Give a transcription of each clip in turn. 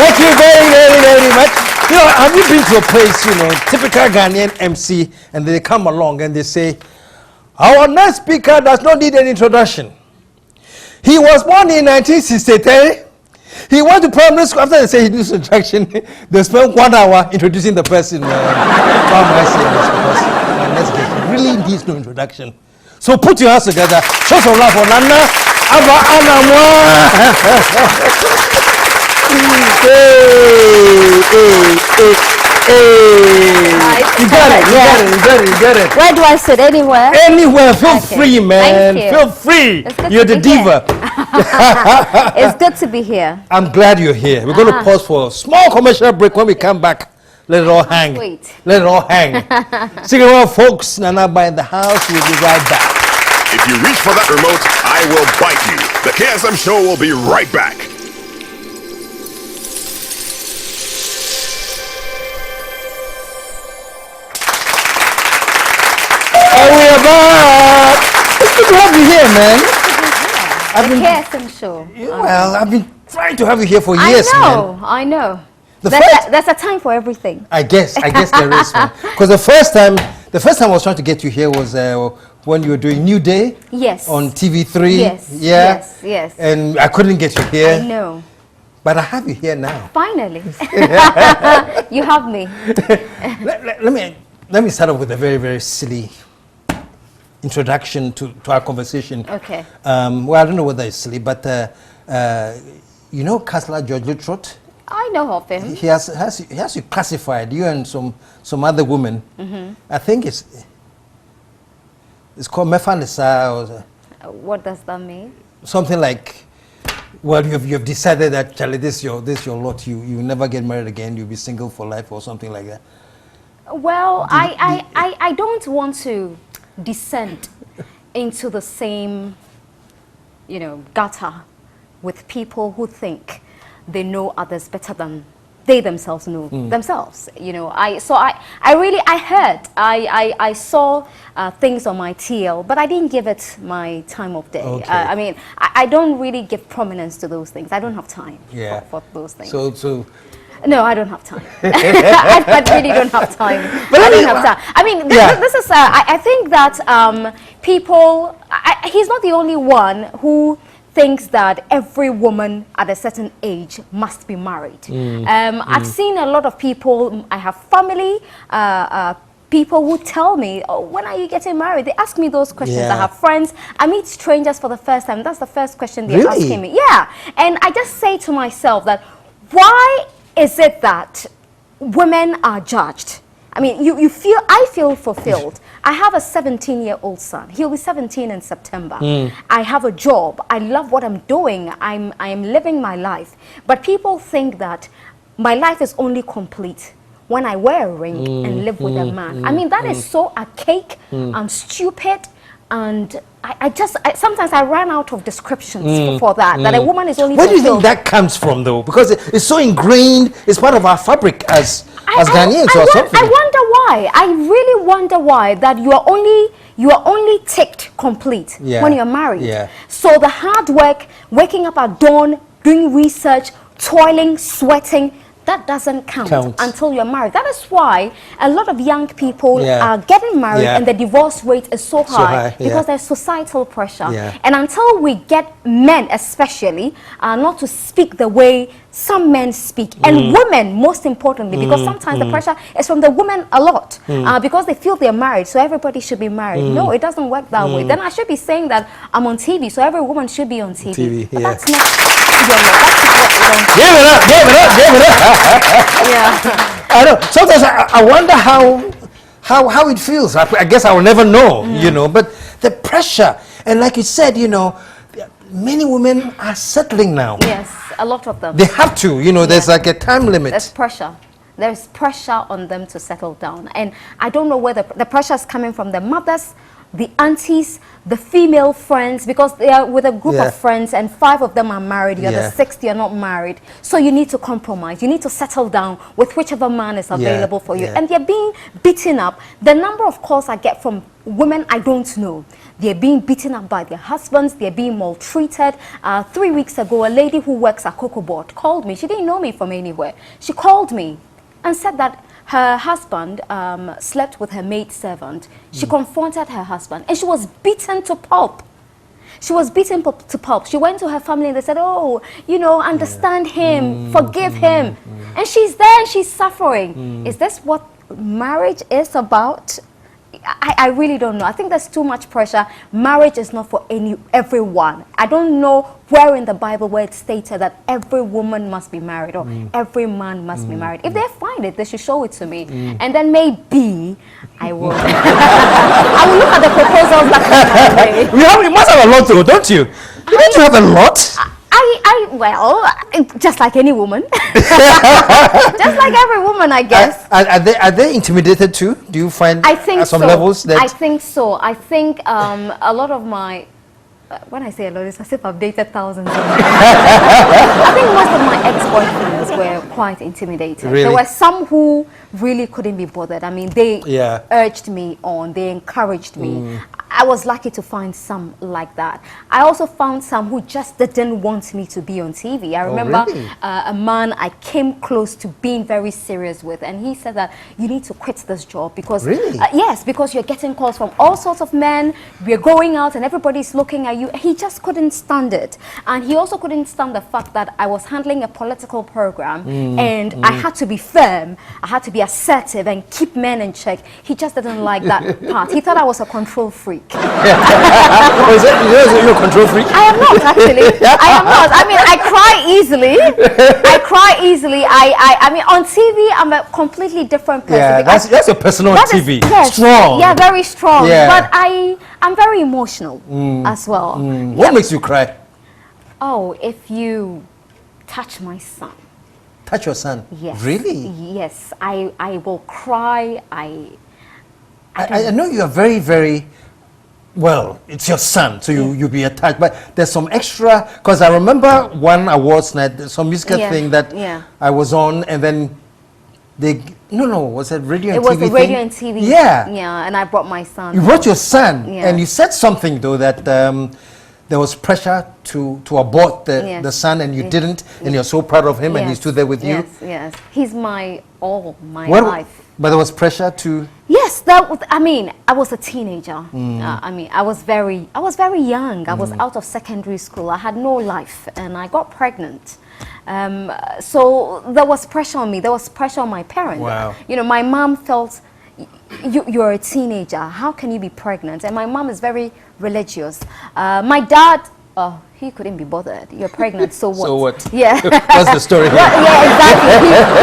Thank you very, very, very much. You know, have you been to a place, you know, typical Ghanaian MC, and they come along and they say, our next speaker does not need an introduction. He was born in 1963. He went to primary school. After they say he needs introduction, they spend 1 hour introducing the person. Really needs no introduction. So put your hands together. Show some love for Nana. Anamoah. You got it. Where do I sit? Anywhere? Anywhere. Feel free, man. Thank you. Feel free. You're the diva. It's good to be here. I'm glad you're here. We're going to pause for a small commercial break. When we come back, let it all hang. Wait. Let it all hang. Stick around, folks. Nana by the house. We'll be right back. If you reach for that remote, I will bite you. The KSM show will be right back. And we are back. It's good to have you here, man. The KSM show. Well, I've been trying to have you here for years, man. I know. There's a time for everything. I guess there is, man. Because the first time I was trying to get you here was when you were doing New Day. Yes. On TV3. Yes. Yeah. Yes. And I couldn't get you here. I know. But I have you here now. Finally. You have me. Let me start off with a very, very silly introduction to our conversation. Okay. Well, I don't know whether it's silly, but you know Councillor George Littrot? I know of him. He has you classified, you and some other woman. I think it's called Mefanisa. What does that mean? Something like, well, you've decided that, Charlie, this is your lot. You never get married again. You'll be single for life or something like that. Well, I don't want to descend into the same, gutter with people who think they know others better than they themselves know themselves. I saw things on my TL, but I didn't give it my time of day. Okay. I don't really give prominence to those things. I don't have time for those things. So no, I don't have time. I really don't have time. But I don't have time. This is. I think that people. He's not the only one who thinks that every woman at a certain age must be married. I've seen a lot of people. I have family. People who tell me, "Oh, when are you getting married?" They ask me those questions. I have friends. I meet strangers for the first time. That's the first question they're asking me. Yeah, and I just say to myself that, why is it that women are judged? I feel fulfilled. I have a 17-year-old son. He'll be 17 in September. I have a job. I love what I'm doing. I am living my life. But people think that my life is only complete when I wear a ring and live with a man. That is so archaic and stupid. And sometimes I run out of descriptions for that. That a woman is only. Where do you think that comes from, though? Because it's so ingrained. It's part of our fabric as Ghanaians or something. I wonder why. I really wonder why that you are only ticked complete when you're married. Yeah. So the hard work, waking up at dawn, doing research, toiling, sweating, that doesn't count until you're married. That is why a lot of young people are getting married and the divorce rate is so high because there's societal pressure. And until we get men especially not to speak the way some men speak, and women most importantly, because sometimes the pressure is from the women a lot, because they feel they're married, so everybody should be married. No, it doesn't work that way. Then I should be saying that I'm on TV, so every woman should be on TV. But that's not Give it up. Yeah. I know. Sometimes I wonder how it feels. I guess I will never know, but the pressure, and like you said, many women are settling now. Yes, a lot of them. They have to, there's like a time limit. There's pressure. There's pressure on them to settle down. And I don't know whether the pressure is coming from their mothers, the aunties, the female friends, because they are with a group of friends and 5 of them are married, you're the 6th, you're not married. So you need to compromise. You need to settle down with whichever man is available for you. And they're being beaten up. The number of calls I get from women I don't know, they're being beaten up by their husbands, they're being maltreated. 3 weeks ago, a lady who works at Cocoa Board called me. She didn't know me from anywhere. She called me and said that her husband slept with her maid servant. She confronted her husband and she was beaten to pulp. She was beaten to pulp. She went to her family and they said, oh, you know, understand him, forgive him. And she's there and she's suffering. Is this what marriage is about? I really don't know. I think there's too much pressure. Marriage is not for everyone. I don't know where in the Bible where it's stated that every woman must be married or every man must be married. If they find it, they should show it to me. And then maybe I will. I will look at the proposals that come my way. You must have a lot though, don't you? Don't you have a lot? Well, just like any woman. Just like every woman, I guess. Are they intimidated too? Do you find at some levels that... I think so. I think a lot of my... when I say a lot, it's as if I've dated thousands of men. I think most of my ex-boyfriends were quite intimidated. Really? There were some who really couldn't be bothered. I mean, they urged me on, they encouraged me. I was lucky to find some like that. I also found some who just didn't want me to be on TV. I remember a man I came close to being very serious with, and he said that you need to quit this job because yes, because you're getting calls from all sorts of men. We're going out and everybody's looking at you. He just couldn't stand it, and he also couldn't stand the fact that I was handling a political program and I had to be firm, I had to be assertive and keep men in check. He just didn't like that part. He thought I was a control freak. You're a control freak? I am not actually. I am not. I mean, I cry easily. I cry easily. I mean, on TV, I'm a completely different person. Yeah, that's your personal on TV. Yes, strong. Yeah, very strong. Yeah. But I'm very emotional as well. What makes you cry? Oh, if you touch my son. Touch your son? Yes. Really? Yes. I will cry. I know you are very, very... Well, it's your son, so you'll be attached. But there's some extra, because I remember one awards night, some musical thing that I was on, and then they, was it radio and TV? It was the radio and TV. Yeah. Yeah, and I brought my son. You brought your son, and you said something though that there was pressure to abort the son, and you didn't, and you're so proud of him, and he stood there with you. Yes. He's my life. But there was pressure to... Yes, I mean, I was a teenager. I mean, I was very young. I was out of secondary school. I had no life, and I got pregnant. So there was pressure on me. There was pressure on my parents. Wow. You know, my mom felt, you're a teenager. How can you be pregnant? And my mom is very religious. My dad... Oh, he couldn't be bothered. You're pregnant, so what? So what? Yeah. What's the story here? Yeah, exactly.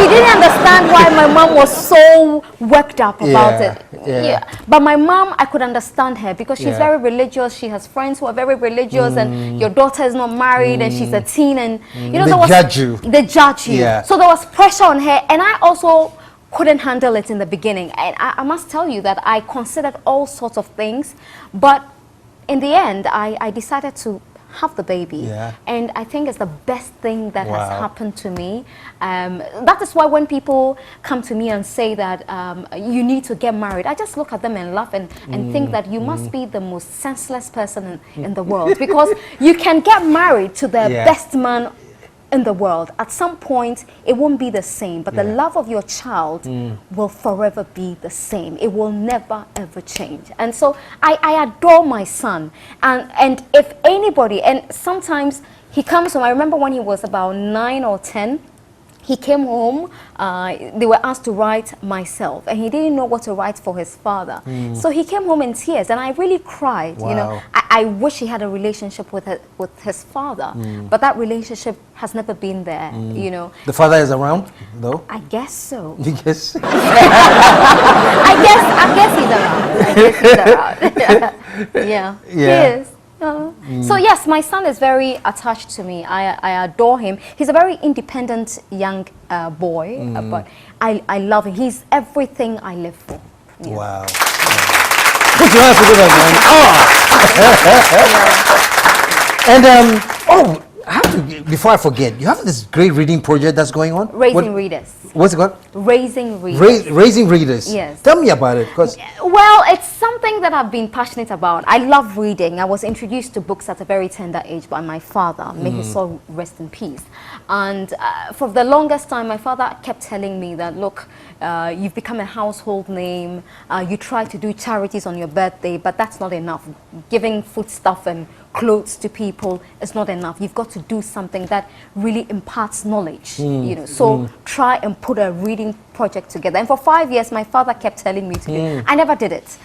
He didn't understand why my mom was so worked up about it. Yeah. But my mom, I could understand her because she's very religious. She has friends who are very religious, and your daughter is not married, and she's a teen, and you know, they judge you. They judge you. Yeah. So there was pressure on her, and I also couldn't handle it in the beginning. And I must tell you that I considered all sorts of things, but in the end, I decided to have the baby, and I think it's the best thing that has happened to me. That is why when people come to me and say that you need to get married, I just look at them and laugh and think that you must be the most senseless person in the world, because you can get married to the best man in the world. At some point, it won't be the same, but the love of your child will forever be the same. It will never, ever change. And so I adore my son. And if anybody, and sometimes he comes home, I remember when he was about 9 or 10, he came home, they were asked to write myself, and he didn't know what to write for his father. So he came home in tears, and I really cried. You know, I wish he had a relationship with his father, but that relationship has never been there, you know. The father is around, though? I guess so. You guess? I guess he's around. Yeah. He is. So yes, my son is very attached to me. I adore him. He's a very independent young boy, but I love him. He's everything I live for. Wow. Put your hands together, man. And oh, I have to, before I forget, you have this great reading project that's going on. Raising readers. What's it called? Raising readers. Raising readers. Yes. Tell me about it, because well, it's something that I've been passionate about. I love reading. I was introduced to books at a very tender age by my father. May his soul rest in peace. And for the longest time, my father kept telling me that, look, you've become a household name. You try to do charities on your birthday, but that's not enough. Giving foodstuff and clothes to people is not enough. You've got to do something that really imparts knowledge. You know, so try and put a reading project together. And for 5 years, my father kept telling me to do it. I never did it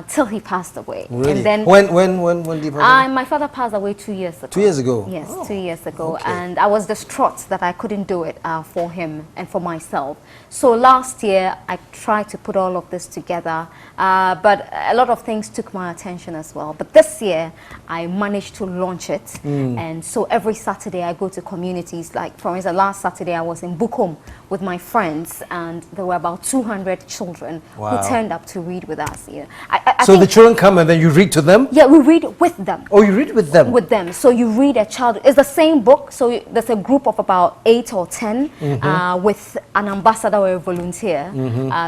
till he passed away. Really? And then when did he pass away? my father passed away 2 years ago. 2 years ago? Yes, Oh, 2 years ago. okay. And I was distraught that I couldn't do it for him and for myself. So last year, I tried to put all of this together, but a lot of things took my attention as well. But this year, I managed to launch it. And so every Saturday, I go to communities. Like, for instance, last Saturday, I was in Bukom with my friends, and there were about 200 children Wow. who turned up to read with us. Yeah. So think, the children come and then you read to them? yeah, we read with them. Oh, you read with them? With them. So you read a child, it's the same book. So there's a group of about 8 or 10 with an ambassador or a volunteer.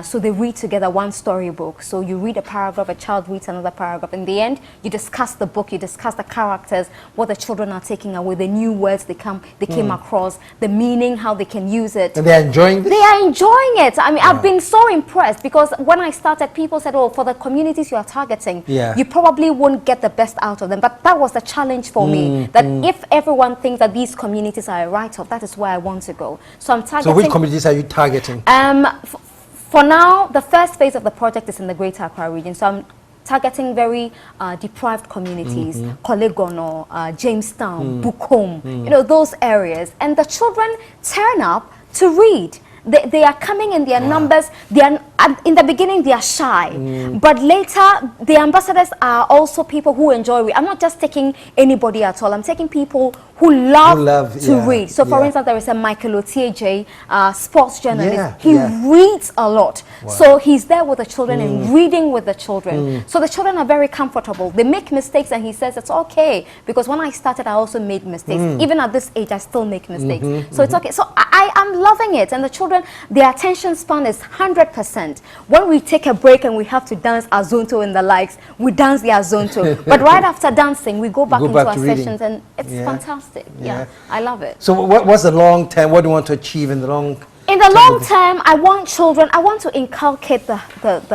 So they read together one storybook. So you read a paragraph, a child reads another paragraph. In the end, you discuss the book, you discuss the characters, what the children are taking away, the new words they came across, the meaning, how they can use it. And they're enjoying this? They are enjoying it. I mean, I've been so impressed because when I started, people said, oh, for the communities you are targeting, you probably won't get the best out of them. But that was the challenge for me, that if everyone thinks that these communities are a write-off, that is where I want to go. So I'm targeting... So which communities are you targeting? For now, the first phase of the project is in the Greater Accra region. So I'm targeting very deprived communities, Kolegono, Jamestown, Bukom, you know, those areas. And the children turn up to read. They are coming in their numbers. They are, in the beginning, they are shy. But later, the ambassadors are also people who enjoy reading. I'm not just taking anybody at all. I'm taking people who love to read. So, for instance, there is a Michael Otieje, sports journalist. He reads a lot. So he's there with the children and reading with the children. So the children are very comfortable. They make mistakes, and he says it's okay. Because when I started, I also made mistakes. Even at this age, I still make mistakes. So it's okay. So I am loving it. And the children, their attention span is 100%. When we take a break and we have to dance Azonto and the likes, we dance the Azonto. But right after dancing, we go back into our sessions, and it's fantastic. Yeah, I love it. So what's the long term? What do you want to achieve in the long In the long term, I want children, I want to inculcate the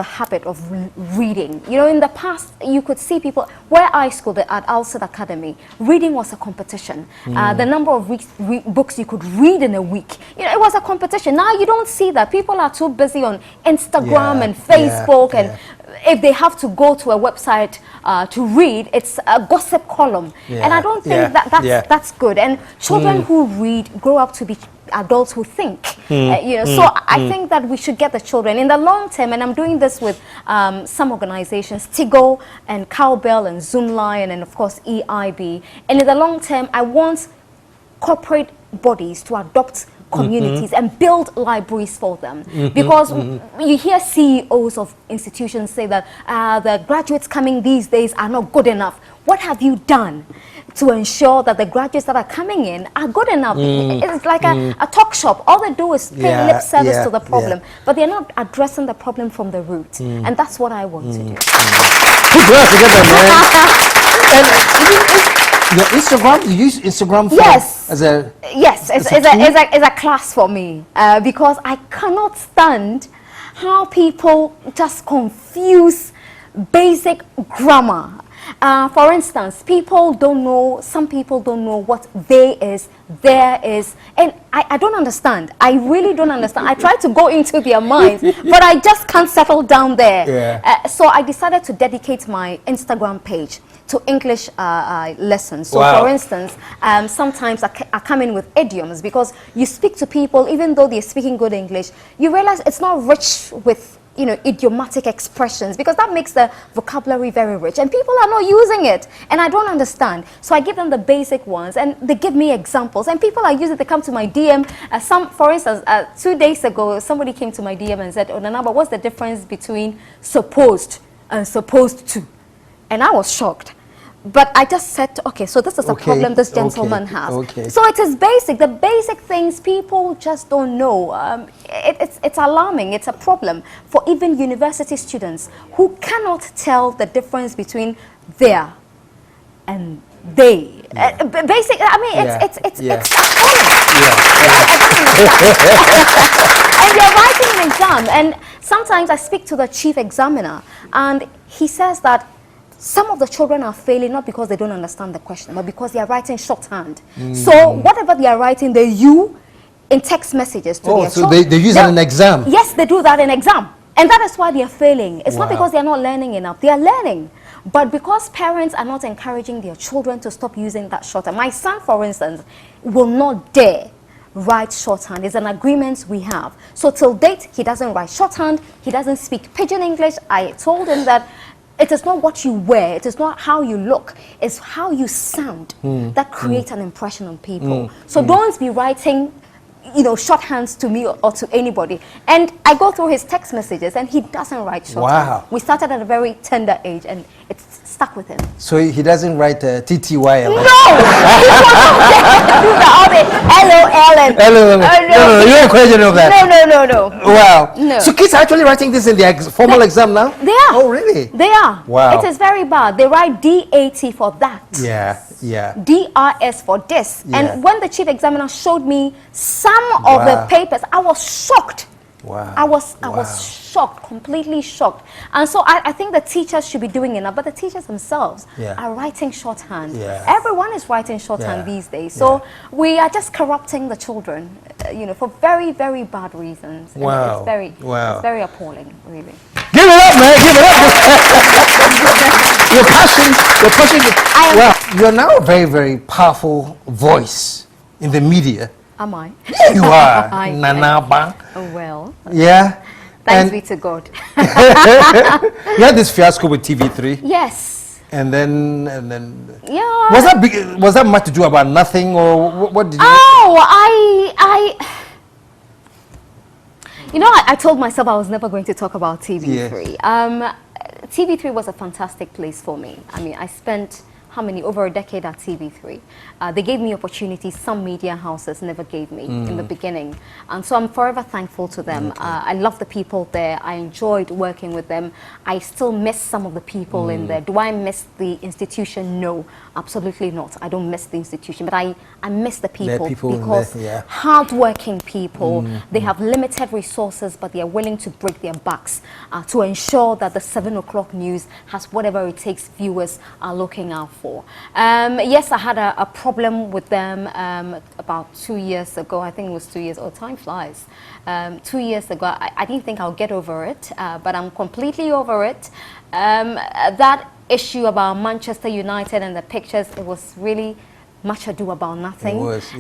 habit of reading. You know, in the past, you could see people, where I schooled at Alcid Academy, reading was a competition. The number of books you could read in a week, you know, it was a competition. Now you don't see that. People are too busy on Instagram and Facebook, and if they have to go to a website to read, it's a gossip column. And I don't think that's good. And children who read grow up to be adults who think, you know, so I think that we should get the children in the long term, and I'm doing this with some organizations, Tigo and Cowbell and Zoomlion and of course EIB, and in the long term I want corporate bodies to adopt communities and build libraries for them, because you hear CEOs of institutions say that the graduates coming these days are not good enough. What have you done to ensure that the graduates that are coming in are good enough? It's like a talk shop. All they do is pay lip service to the problem, but they're not addressing the problem from the root, and that's what I want to do. Put your hands together, man. And your Instagram, you use Instagram for as a it's a class for me, because I cannot stand how people just confuse basic grammar. For instance, some people don't know what they is, there is, and I don't understand. I really don't understand. I try to go into their minds, but I just can't settle down there. So I decided to dedicate my Instagram page to English lessons. So for instance, sometimes I come in with idioms, because you speak to people, even though they're speaking good English, you realize it's not rich with, you know, idiomatic expressions, because that makes the vocabulary very rich, and people are not using it, and I don't understand. So I give them the basic ones, and they give me examples, and people are using it. They come to my DM. For instance, 2 days ago, somebody came to my DM and said, "Oh, Anamoah, what's the difference between supposed supposed to. And I was shocked. But I just said, okay, so this is a problem this gentleman has. Okay. So it is basic. The basic things people just don't know. It's alarming. It's a problem for even university students who cannot tell the difference between their and they. Basic. I mean, it's appalling. And you're writing an exam, and sometimes I speak to the chief examiner, and he says that some of the children are failing not because they don't understand the question, but because they are writing shorthand. So whatever they are writing, they use in text messages to their children. They use it in exam? Yes, they do that in exam. And that is why they are failing. It's not because they are not learning enough. They are learning. But because parents are not encouraging their children to stop using that shorthand. My son, for instance, will not dare write shorthand. It's an agreement we have. So till date, he doesn't write shorthand. He doesn't speak pidgin English. I told him that it is not what you wear, it is not how you look, it's how you sound that creates an impression on people. So don't be writing, you know, shorthands to me or to anybody. And I go through his text messages and he doesn't write shorthand. Wow. We started at a very tender age and it's stuck with him. So he doesn't write TTY? No! He wasn't do the all the LOL. No, you ain't question of that. No. Wow. No. So kids are actually writing this in the formal exam now? They are. Oh, really? They are. Wow. It is very bad. They write DAT for that. Yeah. DRS for this. Yeah. And when the chief examiner showed me some of the papers, I was shocked. Wow. I was shocked, completely shocked. And so I think the teachers should be doing enough, but the teachers themselves are writing shorthand. Yeah. Everyone is writing shorthand these days. So we are just corrupting the children, you know, for very, very bad reasons. And Wow. it's very appalling, really. Give it up, man. Give it up. You're pushing. Well, you're now a very, very powerful voice in the media. Am I? You are, Nanaba. Oh, well. Yeah. Thanks be to God. You had this fiasco with TV3. Yes. And then. Yeah. Was that much to do about nothing, or what did you? Oh, you know, I told myself I was never going to talk about TV3. Yes. TV3 was a fantastic place for me. I mean, I spent over a decade at TV3. They gave me opportunities some media houses never gave me in the beginning. And so I'm forever thankful to them. I love the people there. I enjoyed working with them. I still miss some of the people in there. Do I miss the institution? No, absolutely not. I don't miss the institution, but I miss the people, because hardworking people, they have limited resources, but they are willing to break their backs to ensure that the 7 o'clock news has whatever it takes viewers are looking out for. Yes, I had a problem with them about 2 years ago. I think it was 2 years. Oh, time flies. 2 years ago, I didn't think I'll get over it, but I'm completely over it. That issue about Manchester United and the pictures, it was really much ado about nothing. It was,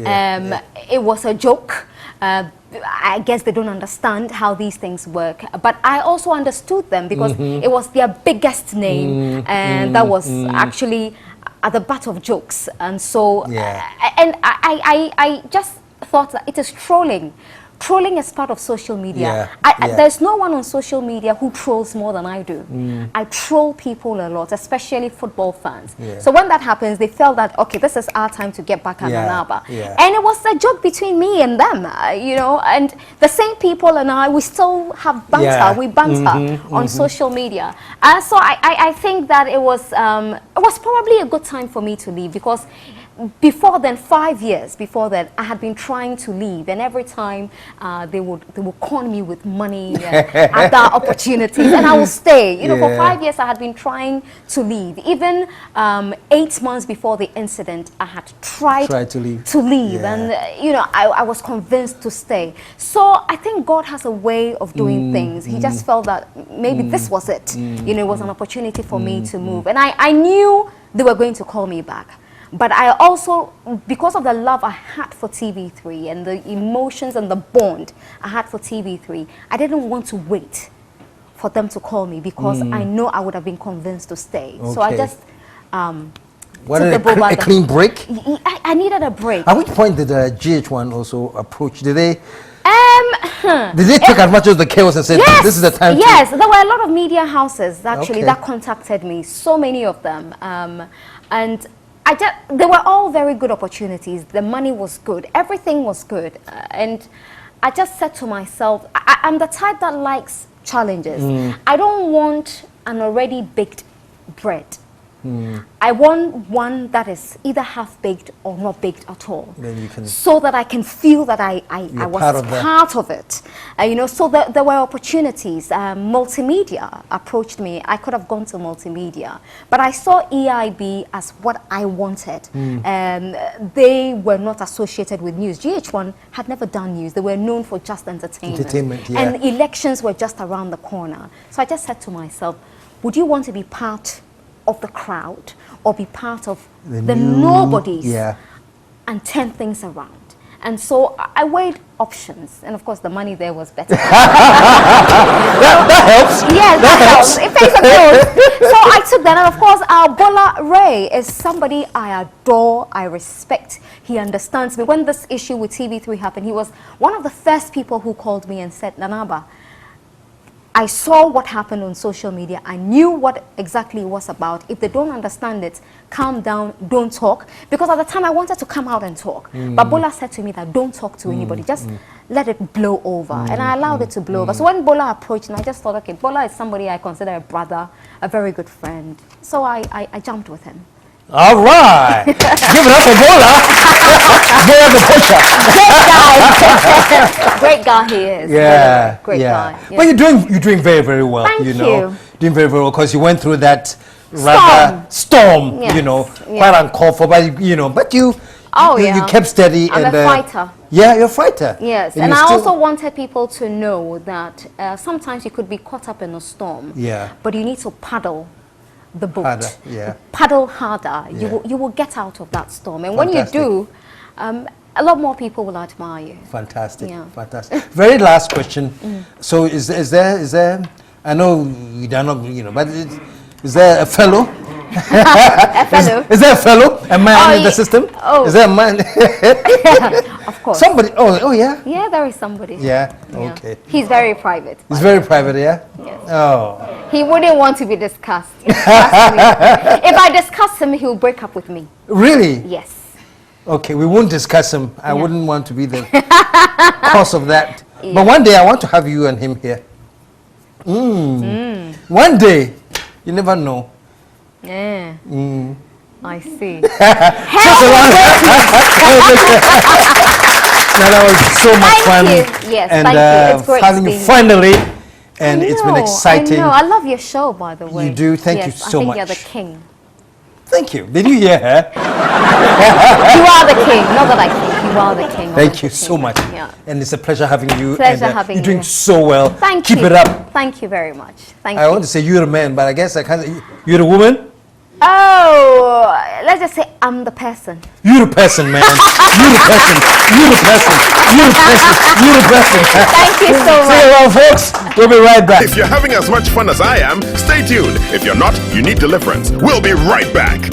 It was a joke. I guess they don't understand how these things work. But I also understood them because it was their biggest name, and that was actually at the butt of jokes. And so, and I just thought that it is trolling. Trolling is part of social media. There's no one on social media who trolls more than I do. I troll people a lot, especially football fans. So when that happens, they felt that, okay, this is our time to get back at Anamoah. And it was a joke between me and them, you know, and the same people and I, we still have banter. We banter on social media. So I think that it was probably a good time for me to leave, because before then, 5 years before that, I had been trying to leave, and every time they would con me with money and other opportunities, and I would stay. You know, for 5 years I had been trying to leave. Even 8 months before the incident, I had tried to leave, and you know, I was convinced to stay. So I think God has a way of doing things. He just felt that maybe this was it. You know, it was an opportunity for me to move, and I knew they were going to call me back. But I also, because of the love I had for TV3 and the emotions and the bond I had for TV3, I didn't want to wait for them to call me, because I know I would have been convinced to stay. So I just a clean break? I needed a break. At which point did GH1 also approach? Did they Did they take advantage of the chaos and say, yes, this is the time yes, there were a lot of media houses actually Okay. that contacted me, so many of them. And they were all very good opportunities. The money was good, everything was good. And I just said to myself, I'm the type that likes challenges. I don't want an already baked bread. I want one that is either half baked or not baked at all, Then you can, so that I can feel that I was part of it. You know, so there were opportunities. Multimedia approached me. I could have gone to multimedia, but I saw EIB as what I wanted. They were not associated with news. GH1 had never done news. They were known for just entertainment. Yeah. And elections were just around the corner. So I just said to myself, would you want to be part of the crowd or be part of the nobodies and turn things around? And so I weighed options, and of course the money there was better. that helps. Yes, that helps. It pays the bills. So I took that, and of course Bola Ray is somebody I adore, I respect. He understands me. When this issue with TV3 happened, he was one of the first people who called me and said, Nanaba, I saw what happened on social media. I knew what exactly it was about. If they don't understand it, calm down, don't talk. Because at the time I wanted to come out and talk. But Bola said to me that don't talk to anybody. Just let it blow over. And I allowed it to blow over. So when Bola approached me, I just thought, okay, Bola is somebody I consider a brother, a very good friend. So I jumped with him. All right. Give it up for Bola. Bola the pusher. Great guy he is. Yeah. Great guy. Yeah. But you're doing very, very well. Thank you know, you. Doing very, very well because you went through that rather storm. Yes. You know, Yeah. quite uncalled for, but you kept steady. I'm and a fighter. Yeah, you're a fighter. Yes, and I still also wanted people to know that sometimes you could be caught up in a storm. Yeah. But you need to paddle the boat. Harder, yeah. Paddle harder. Yeah. You will get out of that storm, and when you Fantastic. do, a lot more people will admire you. Fantastic. Yeah. Fantastic. Very last question. So is there? I know you don't know, but is there a fellow? A fellow. Is there a fellow? A man in the system? Oh. Is there a man? Of course. Somebody. Oh yeah. Yeah, there is somebody. Yeah. Okay. He's very private. It's very private, yeah. Yes. Oh. He wouldn't want to be discussed. Trust me. If I discuss him, he'll break up with me. Really? Yes. Okay, we won't discuss him. I wouldn't want to be the cause of that. Yeah. But one day I want to have you and him here. One day, you never know. Yeah. I see. That was so much fun. Thank you. Yes, and thank you. It's great having to you be here. finally, and it's been exciting. I know. I love your show, by the way. You do. Thank you Yes, so I think much. you're the king. Thank you. Did you hear her? You are the king. Not that I think. You are the king. Thank you so much. Yeah. And it's a pleasure having you. Pleasure and, having you're doing you. so well. Thank Keep you. it up. Thank you very much. Thank I you. want to say you're a man, but I guess I can't. You're a woman? Oh, let's just say I'm the person. You're the person, man. You're the person. You're the person. You're the person. You're the person. Thank you so much. See you around, folks. We'll be right back. If you're having as much fun as I am, stay tuned. If you're not, you need deliverance. We'll be right back.